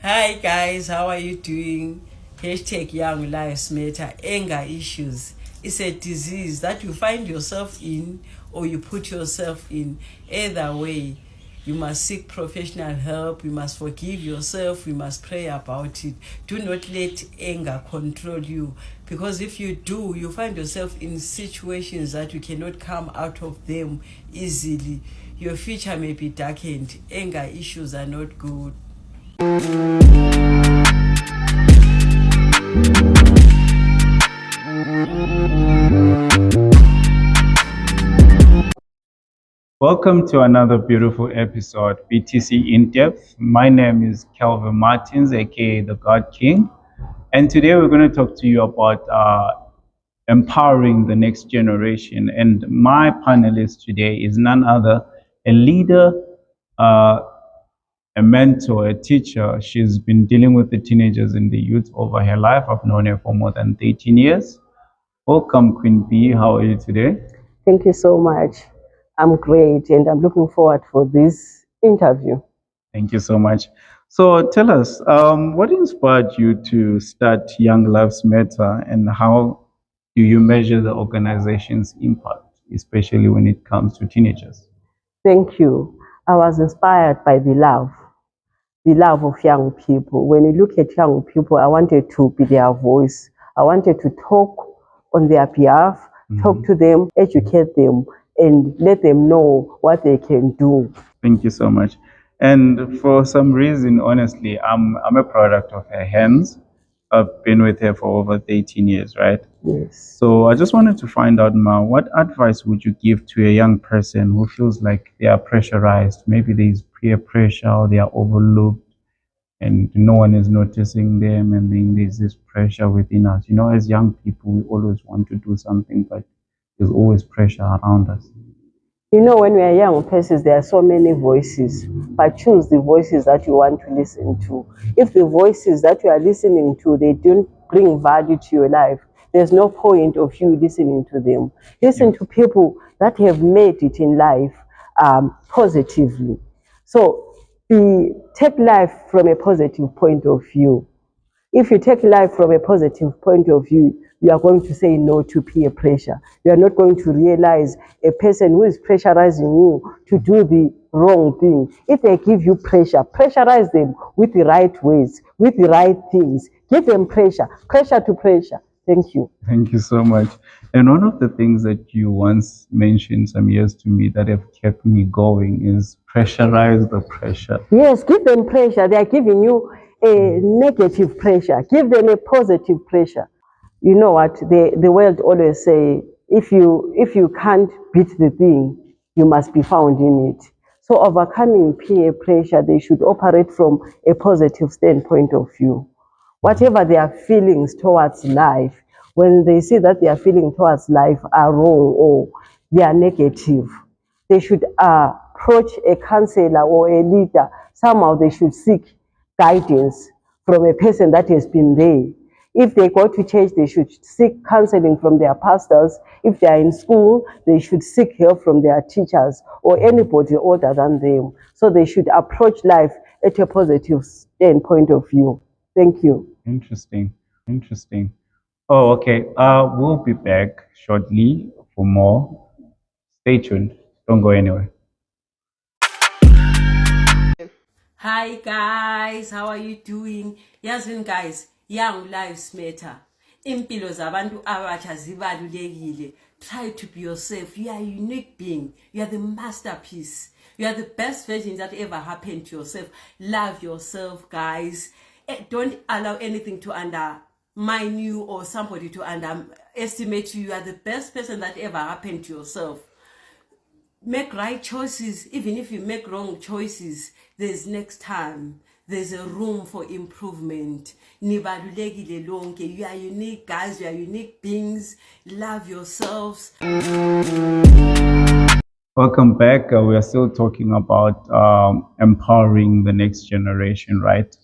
Hi guys, how are you doing? Hashtag Young Lives Matter. Anger issues. It's a disease that you find yourself in or you put yourself in. Either way, you must seek professional help. You must forgive yourself. You must pray about it. Do not let anger control you, because if you do, you find yourself in situations that you cannot come out of them easily. Your future may be darkened. Anger issues are not good. Welcome to another beautiful episode, BTC In Depth. My name is Kelvin Martins, aka the God King, and today we're going to talk to you about empowering the next generation. And my panelist today is none other a leader, uh, a mentor, a teacher. She's been dealing with the teenagers and the youth over her life. I've known her for more than 13 years. Welcome, Queen B. How are you today? Thank you so much. I'm great and I'm looking forward for this interview. Thank you so much. So tell us, what inspired you to start Young Lives Matter, and how do you measure the organization's impact, especially when it comes to teenagers? Thank you. I was inspired by the love of young people. When you look at young people, I wanted to be their voice. I wanted to talk on their behalf, talk to them, educate them, and let them know what they can do. Thank you so much. And for some reason, honestly, I'm a product of her hands. I've been with her for over 13 years, right? Yes. So I just wanted to find out, Ma, what advice would you give to a young person who feels like they are pressurized? Maybe there's peer pressure or they are overlooked and no one is noticing them, and then there's this pressure within us. As young people, we always want to do something, but there's always pressure around us. You know, when we are young persons, there are so many voices, but choose the voices that you want to listen to. If the voices that you are listening to, they don't bring value to your life, there's no point of you listening to them. Listen to people that have made it in life positively. So take life from a positive point of view. If you take life from a positive point of view, you are going to say no to peer pressure. You are not going to realize a person who is pressurizing you to do the wrong thing. If they give you pressure, pressurize them with the right ways, with the right things. Give them pressure, pressure to pressure. Thank you. Thank you so much. And one of the things that you once mentioned some years to me that have kept me going is pressurize the pressure. Yes, give them pressure. They are giving you a negative pressure. Give them a positive pressure. You know what the world always say, if you can't beat the thing, you must be found in it. So overcoming peer pressure, they should operate from a positive standpoint of view. Whatever their feelings towards life, when they see that their feelings towards life are wrong or they are negative, they should approach a counselor or a leader. Somehow they should seek guidance from a person that has been there. If they go to church, they should seek counseling from their pastors. If they are in school, they should seek help from their teachers or anybody older than them. So they should approach life at a positive standpoint of view. Thank you. Interesting. Interesting. Oh, okay. We'll be back shortly for more. Stay tuned. Don't go anywhere. Hi guys, how are you doing? Yazini guys, Young Lives Matter. Impilo zabantu abatsha zibalulekile. Try to be yourself. You are a unique being. You are the masterpiece. You are the best version that ever happened to yourself. Love yourself, guys. Don't allow anything to undermine you or somebody to underestimate you. You are the best person that ever happened to yourself. Make right choices. Even if you make wrong choices, there's next time. There's a room for improvement. Nibalulekile lonke. You are unique, guys. You are unique beings. Love yourselves. Welcome back. We are still talking about empowering the next generation, right?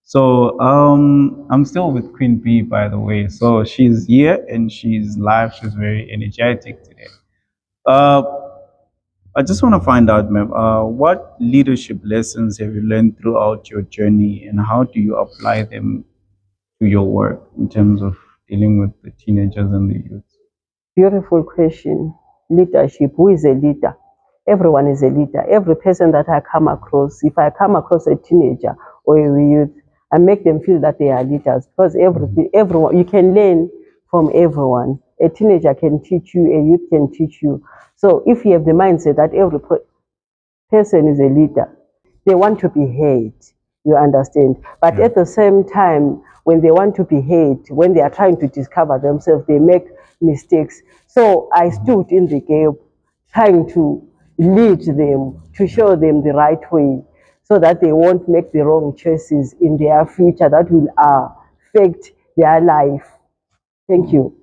So I'm still with Queen B, by the way. So she's here and she's live. She's very energetic today. Uh, I just want to find out, ma'am, what leadership lessons have you learned throughout your journey, and how do you apply them to your work in terms of dealing with the teenagers and the youth? Beautiful question. Leadership. Who is a leader? Everyone is a leader. Every person that I come across, if I come across a teenager or a youth, I make them feel that they are leaders, because everyone, you can learn from everyone. A teenager can teach you, a youth can teach you. So if you have the mindset that every person is a leader, they want to be heard, you understand. But Yeah. at the same time, when they want to be heard, when they are trying to discover themselves, they make mistakes. So I stood in the gap, trying to lead them, to show them the right way, so that they won't make the wrong choices in their future that will affect their life. Thank you.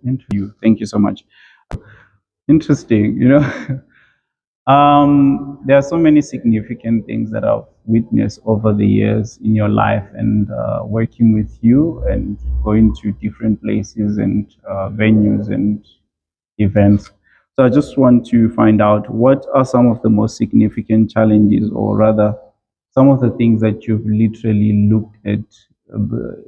Thank you so much. Interesting, there are so many significant things that I've witnessed over the years in your life, and working with you and going to different places and venues and events. So I just want to find out, what are some of the most significant challenges, or rather, some of the things that you've literally looked at,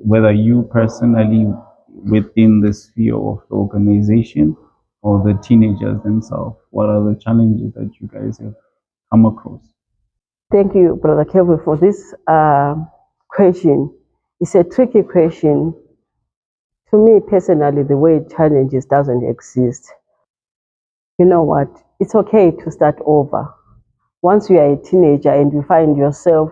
whether you personally within the sphere of the organization or the teenagers themselves? What are the challenges that you guys have come across? Thank you, Brother Kevin, for this question. It's a tricky question. To me personally, the word challenges doesn't exist. You know what? It's okay to start over. Once you are a teenager and you find yourself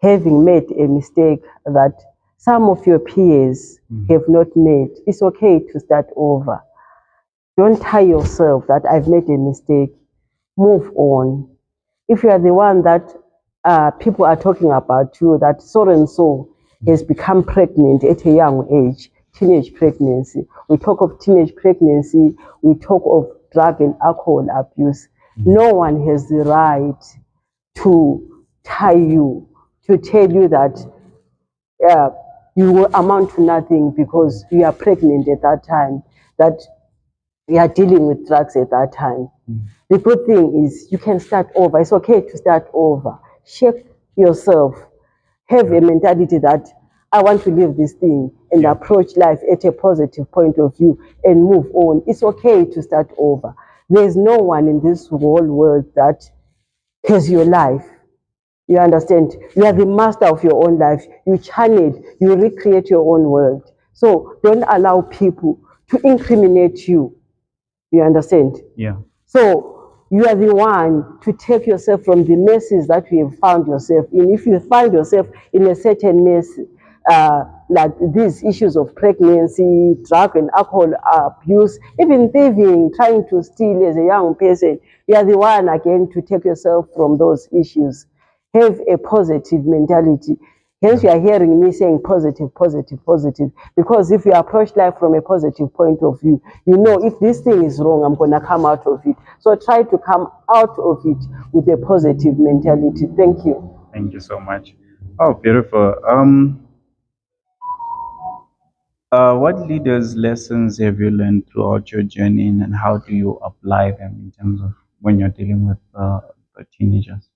having made a mistake that some of your peers have not made, it's okay to start over. Don't tie yourself that I've made a mistake. Move on. If you are the one that people are talking about you, that so and so has become pregnant at a young age, teenage pregnancy. We talk of teenage pregnancy, we talk of drug and alcohol abuse. No one has the right to tie you, to tell you that uh, you will amount to nothing because you are pregnant at that time, that you are dealing with drugs at that time. The good thing is you can start over. It's okay to start over. Shape yourself. Have a mentality that I want to live this thing and approach life at a positive point of view and move on. It's okay to start over. There's no one in this whole world that has your life. You understand? You are the master of your own life. You channel, you recreate your own world. So don't allow people to incriminate you. You understand? Yeah. So you are the one to take yourself from the messes that you have found yourself in. If you find yourself in a certain mess, like these issues of pregnancy, drug and alcohol abuse, even thieving, trying to steal as a young person, you are the one again to take yourself from those issues. Have a positive mentality. Hence, you are hearing me saying positive, positive, positive. Because if you approach life from a positive point of view, you know if this thing is wrong, I'm going to come out of it. So try to come out of it with a positive mentality. Thank you. Thank you so much. Oh, beautiful. What leaders' lessons have you learned throughout your journey, and how do you apply them in terms of when you're dealing with the teenagers?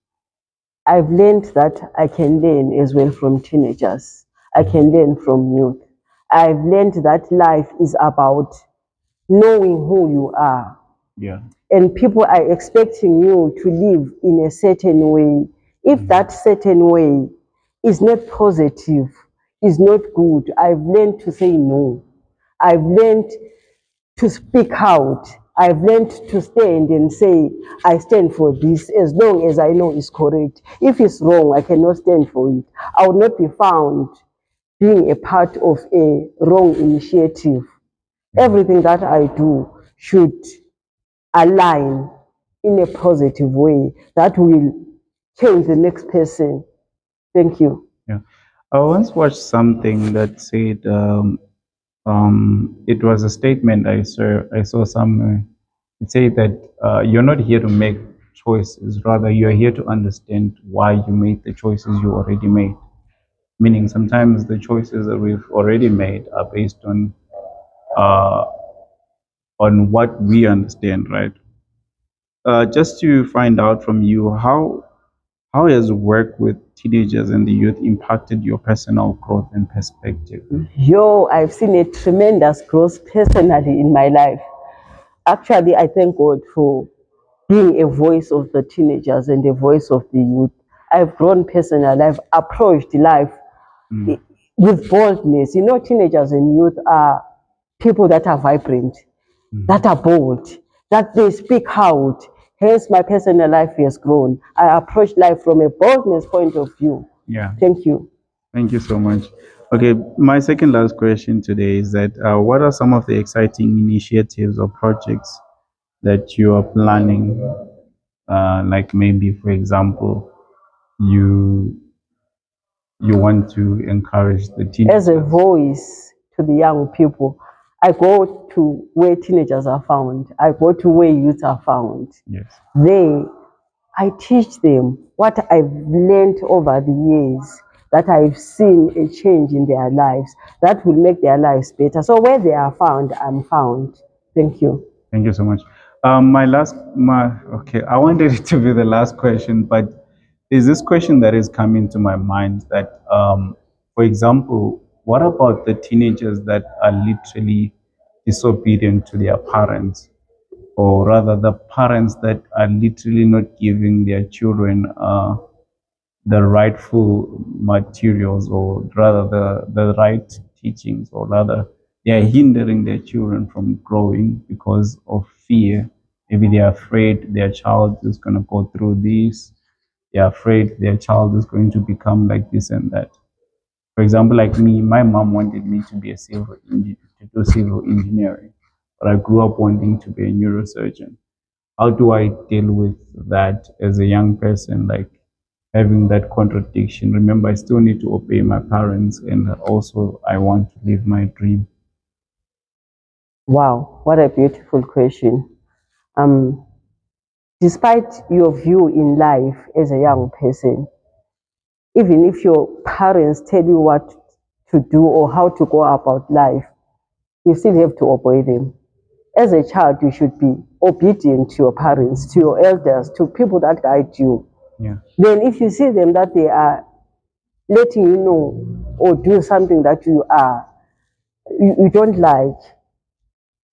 I've learned that I can learn as well from teenagers. I can learn from youth. I've learned that life is about knowing who you are. Yeah. And people are expecting you to live in a certain way. If that certain way is not positive, is not good, I've learned to say no. I've learned to speak out. I've learned to stand and say, I stand for this as long as I know it's correct. If it's wrong, I cannot stand for it. I will not be found being a part of a wrong initiative. Everything that I do should align in a positive way that will change the next person. Thank you. Yeah. I once watched something that said, it was a statement I saw somewhere. It said that you're not here to make choices, rather you're here to understand why you made the choices you already made. Meaning sometimes the choices that we've already made are based uh, on what we understand, right? just to find out from you, how has work with teenagers and the youth impacted your personal growth and perspective? I've seen a tremendous growth personally in my life. Actually, I thank God for being a voice of the teenagers and a voice of the youth. I've grown personally. I've approached life with boldness. You know, teenagers and youth are people that are vibrant, that are bold, that they speak out. Hence, my personal life has grown. I approach life from a boldness point of view. Yeah. Thank you. Thank you so much. Okay, my second last question today is that what are some of the exciting initiatives or projects that you are planning? Like maybe, for example, you want to encourage the As a teenagers. voice to the young people, I go to where teenagers are found. I go to where youth are found. Yes. I teach them what I've learned over the years, that I've seen a change in their lives, that will make their lives better. So where they are found, I'm found. Thank you. Thank you so much. Okay, I wanted it to be the last question, but there's this question that is coming to my mind that, for example, what about the teenagers that are literally disobedient to their parents, or rather the parents that are literally not giving their children the rightful materials, or rather the right teachings, or rather they are hindering their children from growing because of fear. Maybe they are afraid their child is going to go through this. They are afraid their child is going to become like this and that. For example, like me, my mom wanted me to be a to do civil engineering, but I grew up wanting to be a neurosurgeon. How do I deal with that as a young person? Like, having that contradiction. Remember, I still need to obey my parents, and also I want to live my dream. Wow, what a beautiful question. Despite your view in life as a young person, even if your parents tell you what to do or how to go about life, you still have to obey them. As a child, you should be obedient to your parents, to your elders, to people that guide you. Yeah. Then if you see them that they are letting you know or do something that you don't like,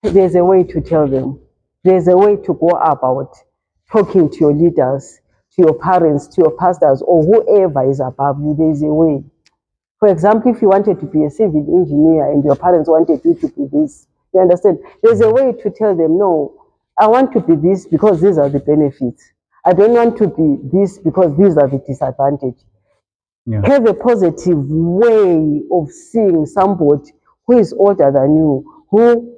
there's a way to tell them. There's a way to go about talking to your leaders, to your parents, to your pastors, or whoever is above you. There's a way. For example, if you wanted to be a civil engineer and your parents wanted you to be this, you understand? There's a way to tell them, no, I want to be this because these are the benefits. I don't want to be this because these are the disadvantages. Yeah. Have a positive way of seeing somebody who is older than you, who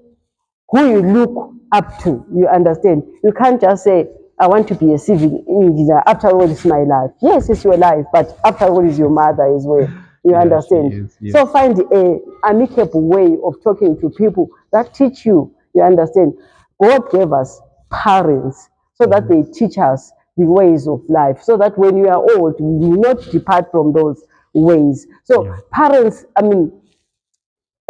you look up to. You understand? You can't just say, I want to be a civil engineer. After all, it's my life. Yes, it's your life, but after all, it's your mother as well. You understand? Yes. So find a amicable way of talking to people that teach you. You understand? God gave us parents so that they teach us the ways of life, so that when you are old, we will not depart from those ways. So parents,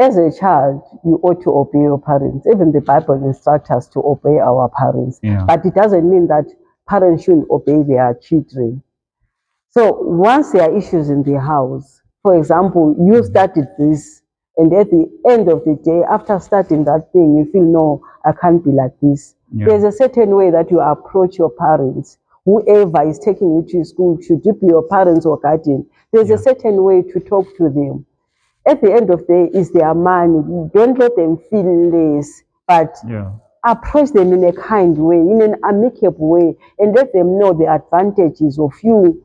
as a child, you ought to obey your parents. Even the Bible instructs us to obey our parents. Yeah. But it doesn't mean that parents shouldn't obey their children. So once there are issues in the house, for example, you started this, and at the end of the day, after starting that thing, you feel, no, I can't be like this. Yeah. There's a certain way that you approach your parents. Whoever is taking you to school, should you be your parents or guardian, there's a certain way to talk to them. At the end of the day, it's their money. Don't let them feel less, but approach them in a kind way, in an amicable way, and let them know the advantages of you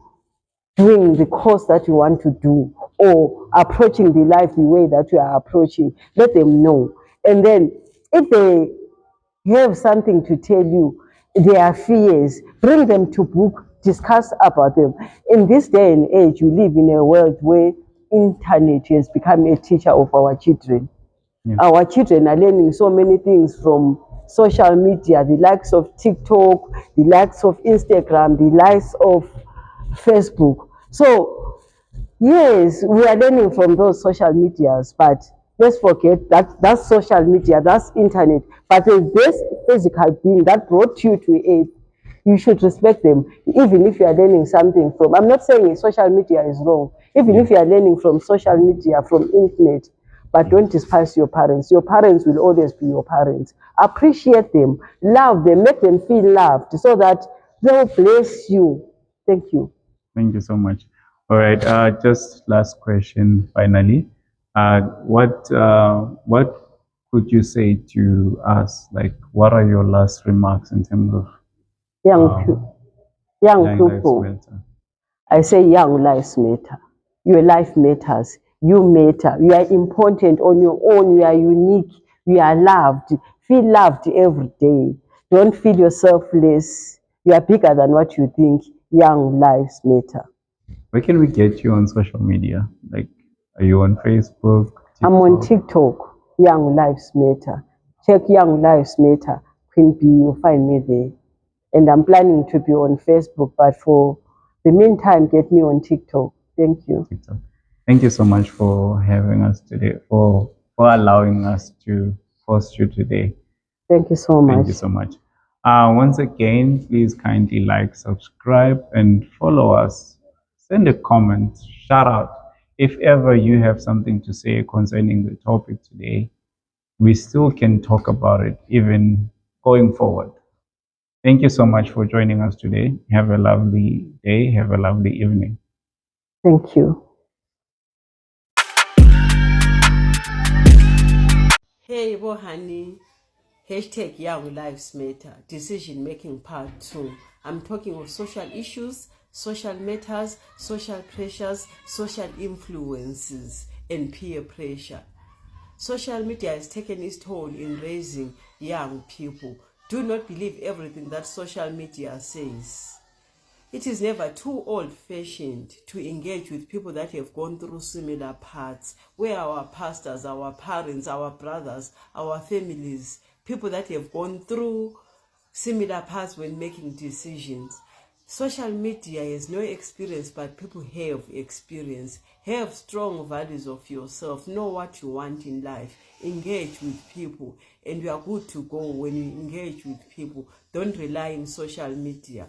doing the course that you want to do, or approaching the life the way that you are approaching. Let them know. And then if they have something to tell you, their fears, bring them to book, discuss about them. In this day and age, we live in a world where internet has become a teacher of our children. Our children are learning so many things from social media, the likes of TikTok, the likes of Instagram, the likes of Facebook. So yes, we are learning from those social medias, but let's forget that that's social media, that's internet. But there's this physical being that brought you to earth. You should respect them, even if you are learning something from. I'm not saying social media is wrong. Even if you are learning from social media, from internet, but don't despise your parents. Your parents will always be your parents. Appreciate them, love them, make them feel loved, so that they will bless you. Thank you. Thank you so much. All right, just last question finally. What could you say to us? Like, what are your last remarks in terms of Young Young Lives people, Matter? I say young lives matter. Your life matters. You matter. You are important on your own. You are unique. You are loved. Feel loved every day. Don't feel yourself less. You are bigger than what you think. Young lives matter. Where can we get you on social media? Like, are you on Facebook, I'm on TikTok? TikTok. Young Lives Matter. Check Young Lives Matter. Queen B, you'll find me there. And I'm planning to be on Facebook, but for the meantime, get me on TikTok. Thank you. TikTok. Thank you so much for having us today, for allowing us to host you today. Thank you so much. Thank you so much. Once again, please kindly like, subscribe, and follow us. Send a comment, shout out. If ever you have something to say concerning the topic today, we still can talk about it even going forward. Thank you so much for joining us today. Have a lovely day. Have a lovely evening. Thank you. Hey, honey. Hashtag Young Lives Matter, Decision Making Part 2. I'm talking of social issues, social matters, social pressures, social influences, and peer pressure. Social media has taken its toll in raising young people. Do not believe everything that social media says. It is never too old-fashioned to engage with people that have gone through similar paths, where our pastors, our parents, our brothers, our families, people that have gone through similar paths when making decisions. Social media has no experience, but people have experience. Have strong values of yourself. Know what you want in life. Engage with people. And you are good to go when you engage with people. Don't rely on social media.